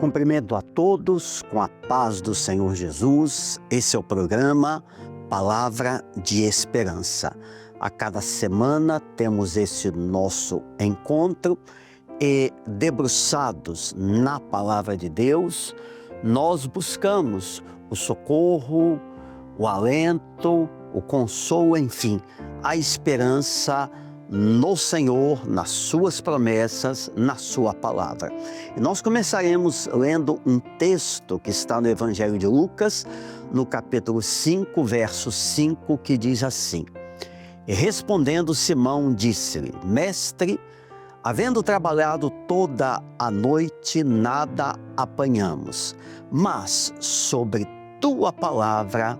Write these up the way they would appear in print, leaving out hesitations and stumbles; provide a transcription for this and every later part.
Cumprimento a todos com a paz do Senhor Jesus. Esse é o programa Palavra de Esperança. A cada semana temos esse nosso encontro e, debruçados na Palavra de Deus, nós buscamos o socorro, o alento, o consolo, enfim, a esperança no Senhor, nas suas promessas, na sua palavra. E nós começaremos lendo um texto que está no Evangelho de Lucas, no capítulo 5, verso 5, que diz assim: E respondendo Simão, disse-lhe: Mestre, havendo trabalhado toda a noite, nada apanhamos, mas sobre tua palavra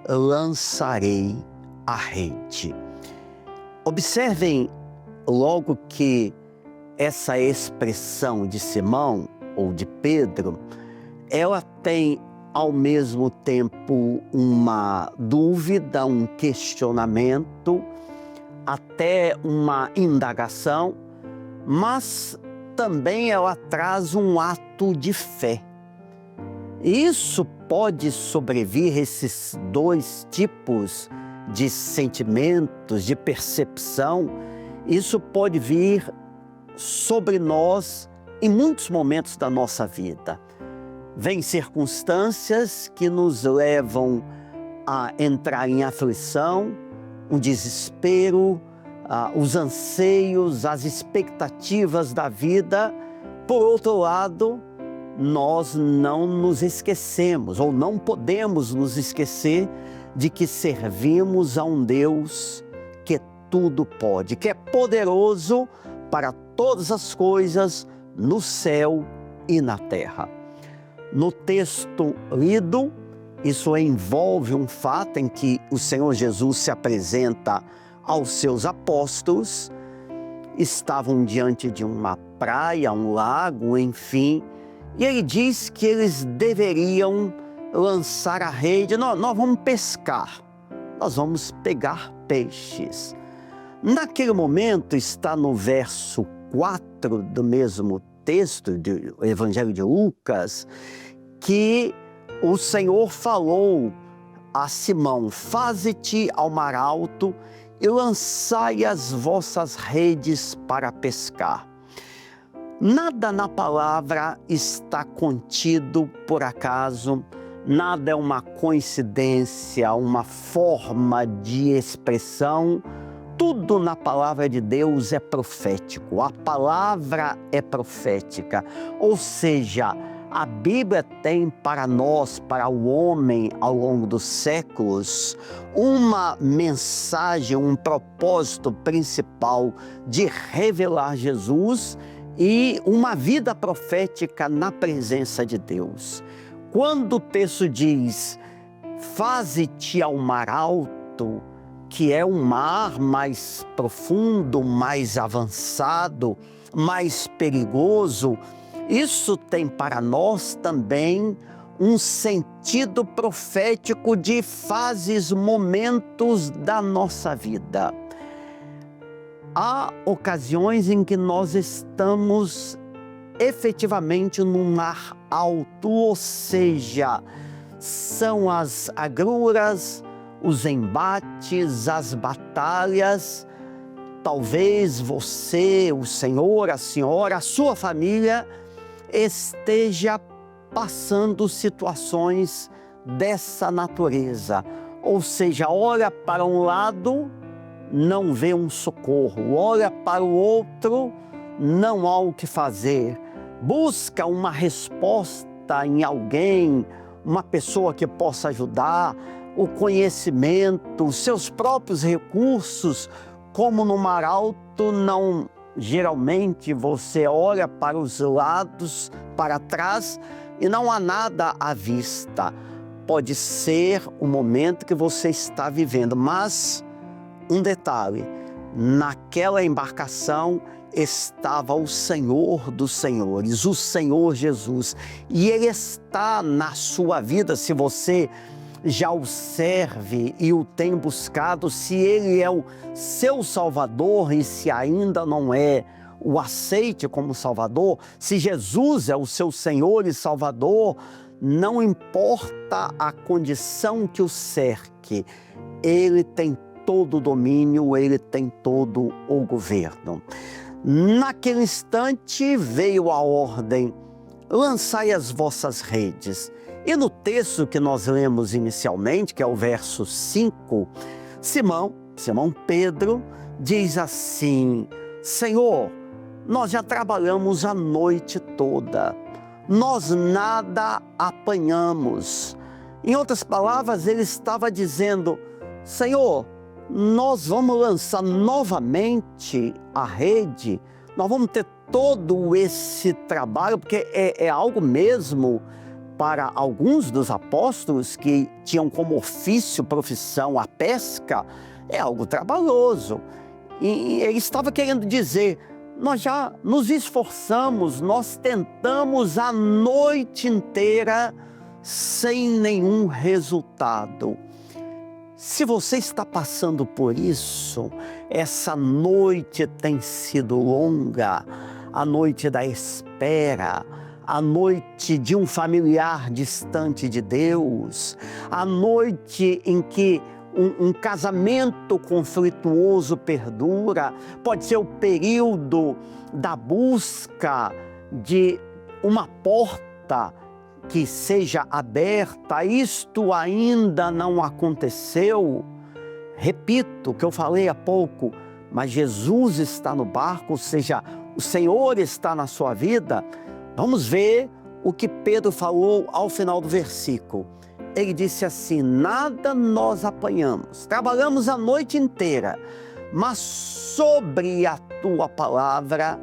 lançarei a rede. Observem logo que essa expressão de Simão ou de Pedro, ela tem ao mesmo tempo uma dúvida, um questionamento, até uma indagação, mas também ela traz um ato de fé. Isso pode sobrevir, esses dois tipos de sentimentos, de percepção, isso pode vir sobre nós em muitos momentos da nossa vida. Vêm circunstâncias que nos levam a entrar em aflição, o desespero, os anseios, as expectativas da vida. Por outro lado, nós não nos esquecemos, ou não podemos nos esquecer, de que servimos a um Deus que tudo pode, que é poderoso para todas as coisas no céu e na terra. No texto lido, isso envolve um fato em que o Senhor Jesus se apresenta aos seus apóstolos. Estavam diante de uma praia, um lago, enfim, e ele diz que eles deveriam lançar a rede. Nós vamos pescar, nós vamos pegar peixes. Naquele momento, está no verso 4 do mesmo texto do Evangelho de Lucas, que o Senhor falou a Simão: faze-te ao mar alto e lançai as vossas redes para pescar. Nada na palavra está contido por acaso, nada é uma coincidência, uma forma de expressão. Tudo na palavra de Deus é profético, a palavra é profética. Ou seja, a Bíblia tem para nós, para o homem ao longo dos séculos, uma mensagem, um propósito principal de revelar Jesus e uma vida profética na presença de Deus. Quando o texto diz, faze-te ao mar alto, que é um mar mais profundo, mais avançado, mais perigoso, isso tem para nós também um sentido profético de fases, momentos da nossa vida. Há ocasiões em que nós estamos efetivamente num mar alto, ou seja, são as agruras, os embates, as batalhas. Talvez você, o senhor, a senhora, a sua família esteja passando situações dessa natureza. Ou seja, olha para um lado, não vê um socorro, olha para o outro, não há o que fazer. Busca uma resposta em alguém, uma pessoa que possa ajudar, o conhecimento, os seus próprios recursos. Como no mar alto, não, geralmente você olha para os lados, para trás, e não há nada à vista. Pode ser o momento que você está vivendo, mas um detalhe: naquela embarcação estava o Senhor dos Senhores, o Senhor Jesus, e Ele está na sua vida. Se você já o serve e o tem buscado, se Ele é o seu Salvador, e se ainda não é, o aceite como Salvador, se Jesus é o seu Senhor e Salvador, não importa a condição que o cerque, Ele tem todo o domínio, Ele tem todo o governo. Naquele instante veio a ordem: lançai as vossas redes. E no texto que nós lemos inicialmente, que é o verso 5, Simão Pedro diz assim: Senhor, nós já trabalhamos a noite toda, nós nada apanhamos. Em outras palavras, ele estava dizendo: Senhor, nós vamos lançar novamente a rede, nós vamos ter todo esse trabalho, porque é algo mesmo para alguns dos apóstolos que tinham como ofício, profissão a pesca, é algo trabalhoso. E ele estava querendo dizer: nós já nos esforçamos, nós tentamos a noite inteira sem nenhum resultado. Se você está passando por isso, essa noite tem sido longa, a noite da espera, a noite de um familiar distante de Deus, a noite em que um casamento conflituoso perdura, pode ser o período da busca de uma porta que seja aberta. Isto ainda não aconteceu. Repito o que eu falei há pouco, mas Jesus está no barco, ou seja, o Senhor está na sua vida. Vamos ver o que Pedro falou ao final do versículo. Ele disse assim: nada nós apanhamos, trabalhamos a noite inteira, mas sobre a tua palavra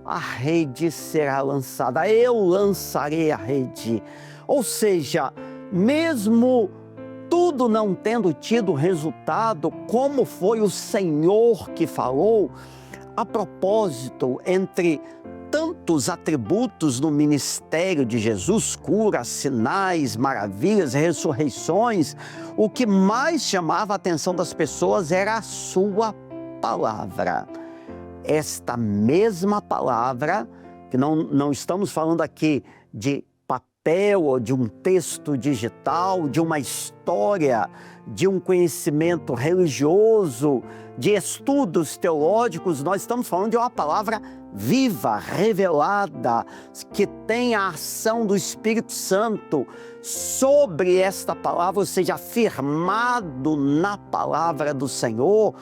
a rede será lançada, eu lançarei a rede. Ou seja, mesmo tudo não tendo tido resultado, como foi o Senhor que falou, a propósito, entre tantos atributos no ministério de Jesus, curas, sinais, maravilhas, ressurreições, o que mais chamava a atenção das pessoas era a sua palavra. Esta mesma palavra, que não estamos falando aqui de papel ou de um texto digital, de uma história, de um conhecimento religioso, de estudos teológicos, nós estamos falando de uma palavra viva, revelada, que tem a ação do Espírito Santo sobre esta palavra, ou seja, afirmado na palavra do Senhor.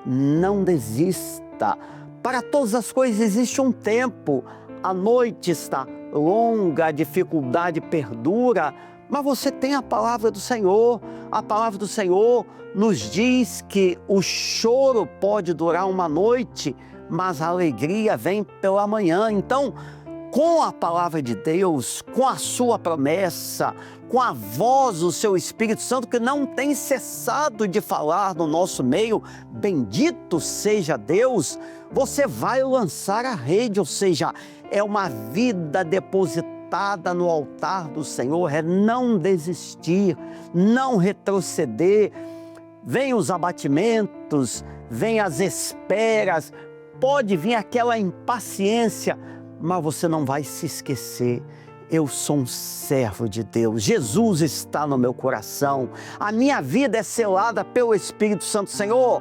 Não desista. Para todas as coisas existe um tempo. A noite está longa, a dificuldade perdura, mas você tem a palavra do Senhor. A palavra do Senhor nos diz que o choro pode durar uma noite, mas a alegria vem pela manhã. Então, com a palavra de Deus, com a sua promessa, com a voz do seu Espírito Santo, que não tem cessado de falar no nosso meio, bendito seja Deus, você vai lançar a rede, ou seja, é uma vida depositada no altar do Senhor, é não desistir, não retroceder. Vem os abatimentos, vem as esperas, pode vir aquela impaciência, mas você não vai se esquecer. Eu sou um servo de Deus, Jesus está no meu coração, a minha vida é selada pelo Espírito Santo. Senhor,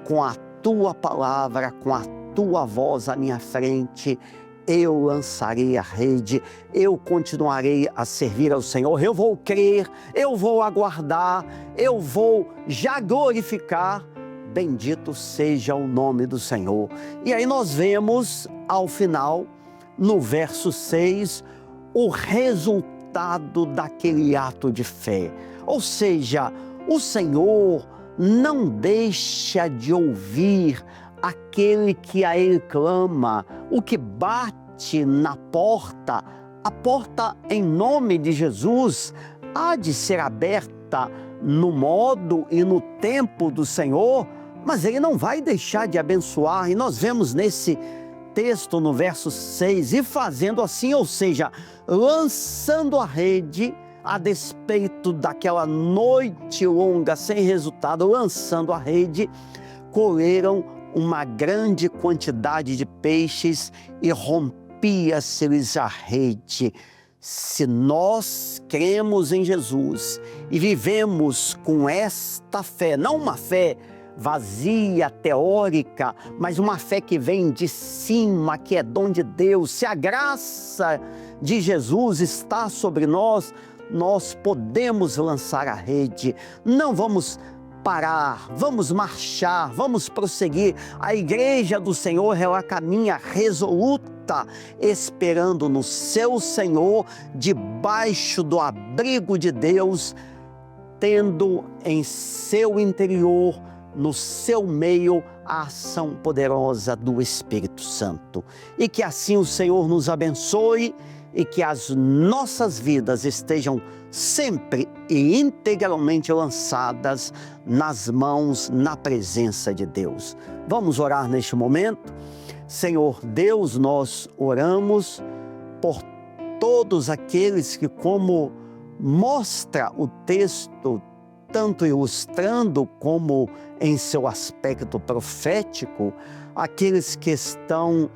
com a tua palavra, com a tua voz à minha frente, eu lançarei a rede, eu continuarei a servir ao Senhor, eu vou crer, eu vou aguardar, eu vou já glorificar. Bendito seja o nome do Senhor. E aí nós vemos ao final, no verso 6, o resultado daquele ato de fé. Ou seja, o Senhor não deixa de ouvir aquele que a Ele clama, o que bate na porta. A porta em nome de Jesus há de ser aberta no modo e no tempo do Senhor, mas Ele não vai deixar de abençoar. E nós vemos nesse texto, no verso 6, e fazendo assim, ou seja, lançando a rede, a despeito daquela noite longa sem resultado, lançando a rede, colheram uma grande quantidade de peixes e rompia-se-lhes a rede. Se nós cremos em Jesus e vivemos com esta fé, não uma fé vazia, teórica, mas uma fé que vem de cima, que é dom de Deus, se a graça de Jesus está sobre nós, nós podemos lançar a rede. Não vamos parar, vamos marchar, vamos prosseguir. A igreja do Senhor, ela caminha resoluta, esperando no seu Senhor, debaixo do abrigo de Deus, tendo em seu interior, no seu meio, a ação poderosa do Espírito Santo. E que assim o Senhor nos abençoe e que as nossas vidas estejam sempre e integralmente lançadas nas mãos, na presença de Deus. Vamos orar neste momento? Senhor Deus, nós oramos por todos aqueles que, como mostra o texto, tanto ilustrando como em seu aspecto profético, aqueles que estão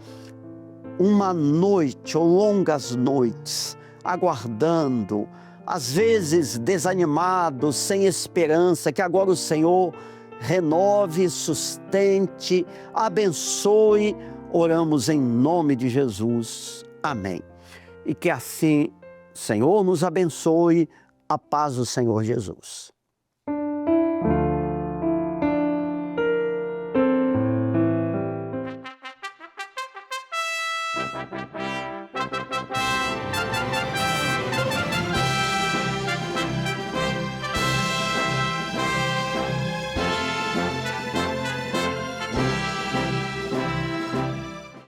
uma noite ou longas noites aguardando, às vezes desanimados, sem esperança, que agora o Senhor renove, sustente, abençoe. Oramos em nome de Jesus. Amém. E que assim, Senhor, nos abençoe. A paz do Senhor Jesus.